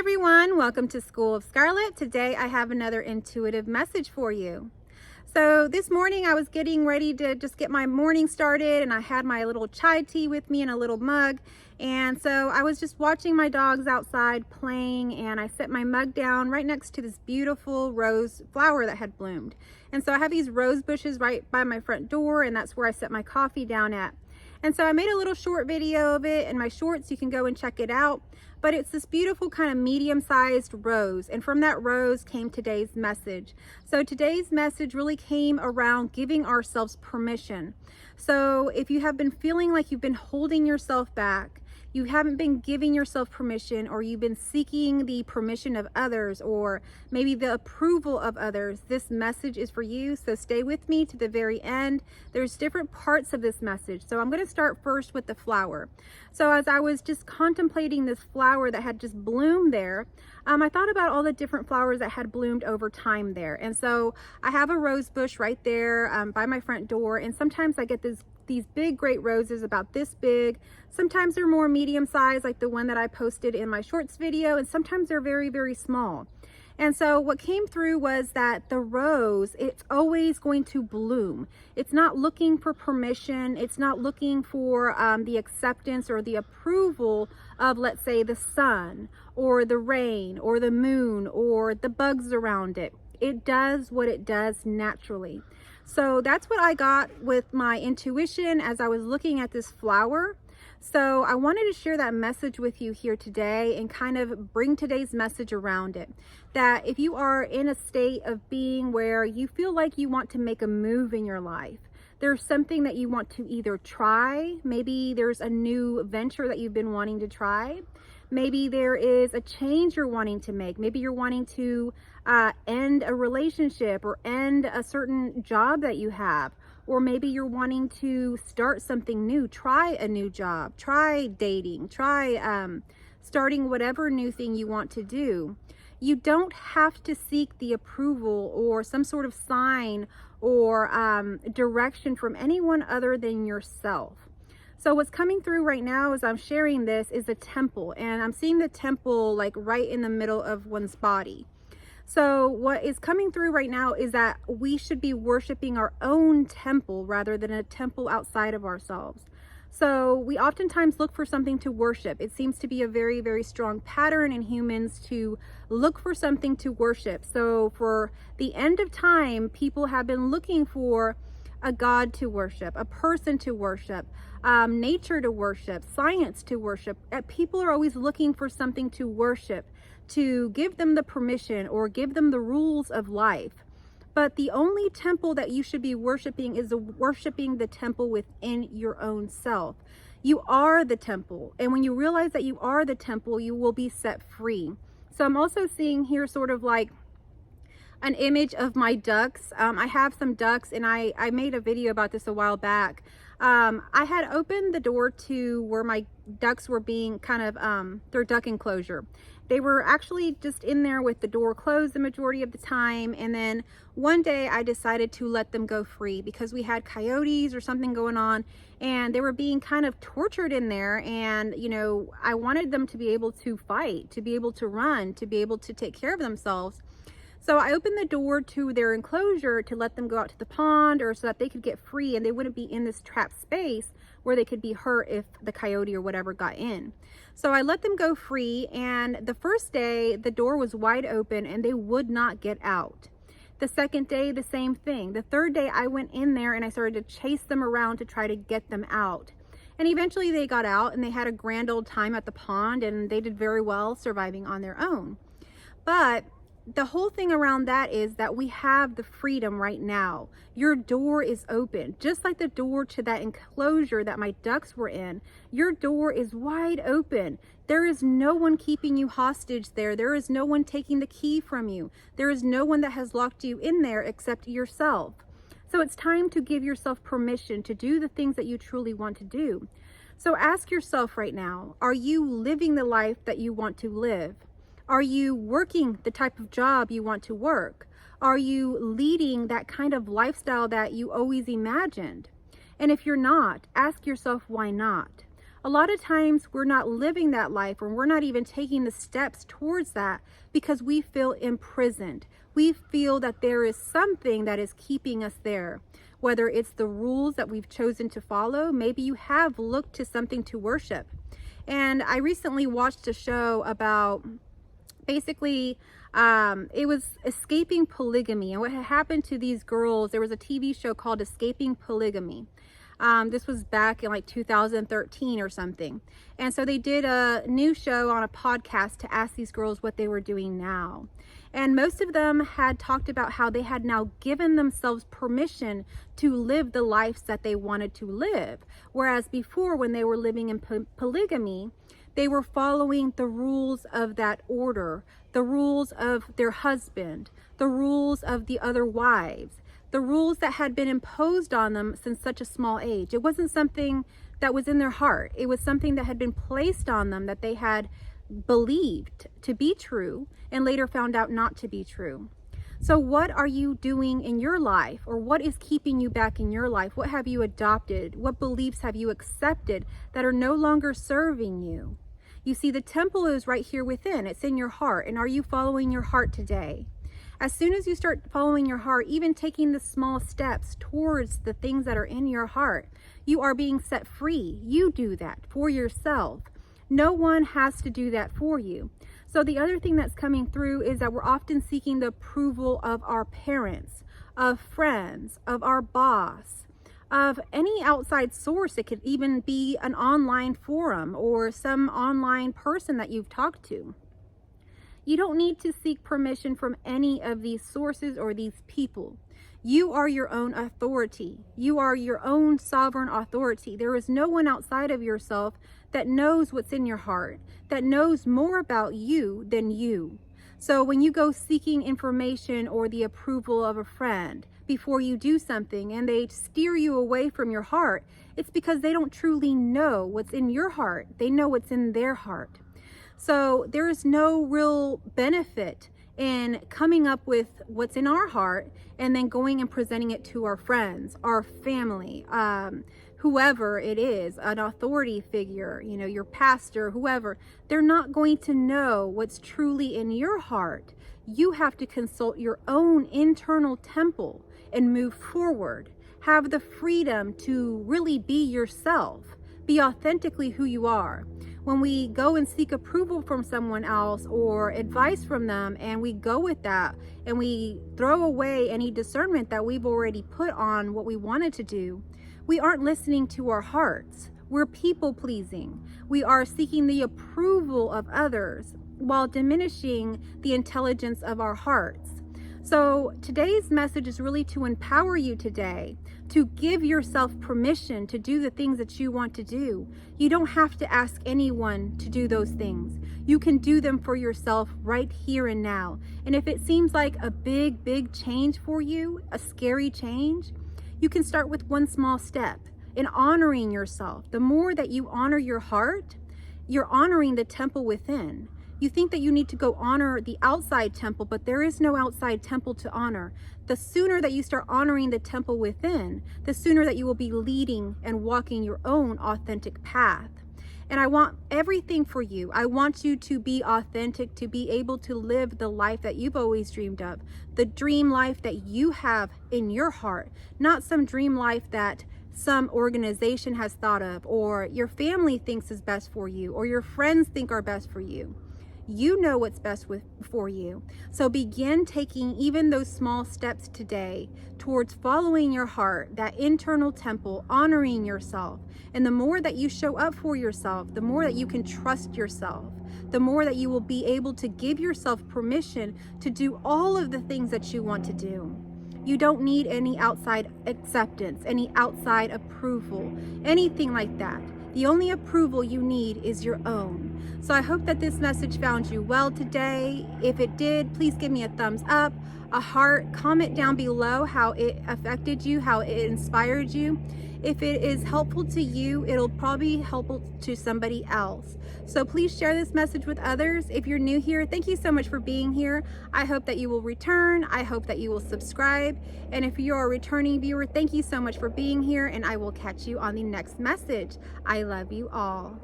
everyone, welcome to School of Scarlett. Today I have another intuitive message for you. So this morning I was getting ready to just get my morning started, and I had my little chai tea with me in a little mug. And so I was just watching my dogs outside playing, and I set my mug down right next to this beautiful rose flower that had bloomed. And so I have these rose bushes right by my front door, and that's where I set my coffee down at. And so I made a little short video of it in my shorts. You can go and check it out. But it's this beautiful kind of medium-sized rose. And from that rose came today's message. So today's message really came around giving ourselves permission. So if you have been feeling like you've been holding yourself back, you haven't been giving yourself permission, or you've been seeking the permission of others, or maybe the approval of others, this message is for you. So stay with me to the very end. There's different parts of this message. So I'm going to start first with the flower. So as I was just contemplating this flower that had just bloomed there, I thought about all the different flowers that had bloomed over time there. And so I have a rose bush right there by my front door, and sometimes I get these big great roses about this big. Sometimes they're more medium sized, like the one that I posted in my shorts video, and sometimes they're very, very small. And so what came through was that the rose, it's always going to bloom. It's not looking for permission. It's not looking for the acceptance or the approval of, let's say, the sun or the rain or the moon or the bugs around it. It does what it does naturally. So that's what I got with my intuition as I was looking at this flower. So I wanted to share that message with you here today and kind of bring today's message around it. That if you are in a state of being where you feel like you want to make a move in your life, there's something that you want to either try, maybe there's a new venture that you've been wanting to try, maybe there is a change you're wanting to make, maybe you're wanting to end a relationship or end a certain job that you have, or maybe you're wanting to start something new, try a new job, try dating, try starting whatever new thing you want to do. You don't have to seek the approval or some sort of sign or direction from anyone other than yourself. So what's coming through right now as I'm sharing this is a temple, and I'm seeing the temple like right in the middle of one's body. So what is coming through right now is that we should be worshiping our own temple rather than a temple outside of ourselves. So we oftentimes look for something to worship. It seems to be a very, very strong pattern in humans to look for something to worship. So for the end of time, people have been looking for a God to worship, a person to worship, nature to worship, science to worship. People are always looking for something to worship, to give them the permission or give them the rules of life. But the only temple that you should be worshiping is worshiping the temple within your own self. You are the temple. And when you realize that you are the temple, you will be set free. So I'm also seeing here sort of like an image of my ducks. I have some ducks, and I made a video about this a while back. I had opened the door to where my ducks were being kind of, their duck enclosure. They were actually just in there with the door closed the majority of the time. And then one day I decided to let them go free because we had coyotes or something going on, and they were being kind of tortured in there. And, you know, I wanted them to be able to fight, to be able to run, to be able to take care of themselves. So I opened the door to their enclosure to let them go out to the pond, or so that they could get free and they wouldn't be in this trapped space where they could be hurt if the coyote or whatever got in. So I let them go free, and the first day the door was wide open and they would not get out. The second day, the same thing. The third day I went in there and I started to chase them around to try to get them out. And eventually they got out and they had a grand old time at the pond, and they did very well surviving on their own. But the whole thing around that is that we have the freedom right now. Your door is open, just like the door to that enclosure that my ducks were in. Your door is wide open. There is no one keeping you hostage there. There is no one taking the key from you. There is no one that has locked you in there except yourself. So it's time to give yourself permission to do the things that you truly want to do. So ask yourself right now, are you living the life that you want to live? Are you working the type of job you want to work? Are you leading that kind of lifestyle that you always imagined? And if you're not, ask yourself, why not? A lot of times we're not living that life, or we're not even taking the steps towards that because we feel imprisoned. We feel that there is something that is keeping us there, whether it's the rules that we've chosen to follow. Maybe you have looked to something to worship. And I recently watched a show about basically it was escaping polygamy, and what had happened to these girls. There was a TV show called Escaping Polygamy. This was back in like 2013 or something. And so they did a new show on a podcast to ask these girls what they were doing now. And most of them had talked about how they had now given themselves permission to live the lives that they wanted to live. Whereas before, when they were living in polygamy, they were following the rules of that order, the rules of their husband, the rules of the other wives, the rules that had been imposed on them since such a small age. It wasn't something that was in their heart. It was something that had been placed on them that they had believed to be true and later found out not to be true. So what are you doing in your life, or what is keeping you back in your life? What have you adopted? What beliefs have you accepted that are no longer serving you? You see, the temple is right here within. It's in your heart. And are you following your heart today? As soon as you start following your heart, even taking the small steps towards the things that are in your heart, you are being set free. You do that for yourself. No one has to do that for you. So the other thing that's coming through is that we're often seeking the approval of our parents, of friends, of our boss, of any outside source. It could even be an online forum or some online person that you've talked to. You don't need to seek permission from any of these sources or these people. You are your own authority. You are your own sovereign authority. There is no one outside of yourself that knows what's in your heart, that knows more about you than you. So when you go seeking information or the approval of a friend before you do something and they steer you away from your heart, it's because they don't truly know what's in your heart. They know what's in their heart. So there is no real benefit in coming up with what's in our heart and then going and presenting it to our friends, our family, whoever it is, an authority figure, your pastor, whoever. They're not going to know what's truly in your heart. You have to consult your own internal temple and move forward. Have the freedom to really be yourself. Be authentically who you are. When we go and seek approval from someone else or advice from them, and we go with that and we throw away any discernment that we've already put on what we wanted to do, we aren't listening to our hearts. We're people pleasing. We are seeking the approval of others while diminishing the intelligence of our hearts. So today's message is really to empower you today, to give yourself permission to do the things that you want to do. You don't have to ask anyone to do those things. You can do them for yourself right here and now. And if it seems like a big change for you, a scary change, you can start with one small step in honoring yourself. The more that you honor your heart, you're honoring the temple within. You think that you need to go honor the outside temple, but there is no outside temple to honor. The sooner that you start honoring the temple within, the sooner that you will be leading and walking your own authentic path. And I want everything for you. I want you to be authentic, to be able to live the life that you've always dreamed of, the dream life that you have in your heart, not some dream life that some organization has thought of, or your family thinks is best for you, or your friends think are best for you. You know what's best for you. So begin taking even those small steps today towards following your heart, that internal temple, honoring yourself. And the more that you show up for yourself, the more that you can trust yourself, the more that you will be able to give yourself permission to do all of the things that you want to do. You don't need any outside acceptance, any outside approval, anything like that. The only approval you need is your own. So I hope that this message found you well today. If it did, please give me a thumbs up, a heart, comment down below how it affected you, how it inspired you. If it is helpful to you, it'll probably be helpful to somebody else. So please share this message with others. If you're new here, thank you so much for being here. I hope that you will return. I hope that you will subscribe. And if you're a returning viewer, thank you so much for being here, and I will catch you on the next message. I love you all.